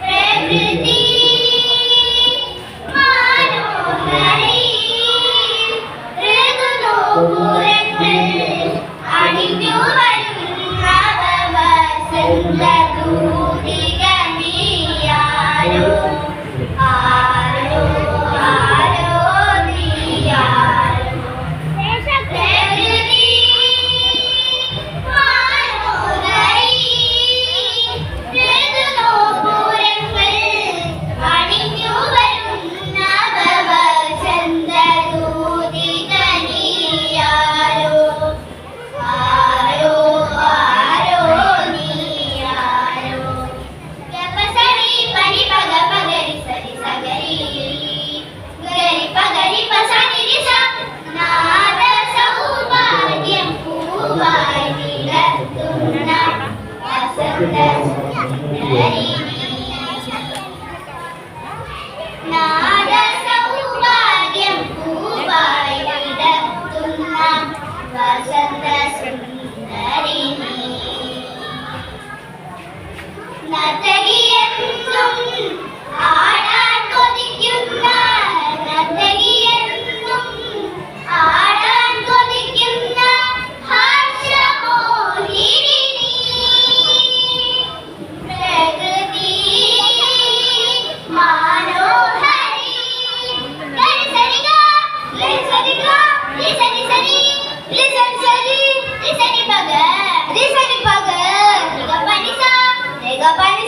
പ്രകൃതി മനോഹരി ഋതുനൂപുരങ്ങൾ അണിഞ്ഞു വരുന്ന വസന്തദൂതിക നീയാരോ ആരോ ആരോ നീയാരോ പ്രകൃതി മനോഹരി ഋതുനൂപുരങ്ങൾ അണിഞ്ഞു വരുന്ന വസന്തദൂതിക നീയാരോ ആരോ ആരോ നീയാരോ ഗപസരി പനി പഗ പഗരി സരി സഗരി ഗരി പഗരി പസനി ദിശ നാദ സൗഭാഗ്യം പൂവായി വിടർത്തുന്ന വസന്ത സുന്ദരി നാദ സൗഭാഗ്യം പൂവായി വിടർത്തുന്ന വസന്ത സുന്ദരി നർത്തകിയെന്നും ആടാൻ കൊതിക്കുന്ന നർത്തകിയെന്നും ആടാൻ കൊതിക്കുന്ന ഹർഷമോഹിനി പ്രകൃതി മനോഹരി ഗരി സരി ഗ ഗരി സരി ഗ രി സരി സരി രി സരി സരി രി സരി പഗ രി സരി പഗ രി ഗ പനി സ രി ഗ പനി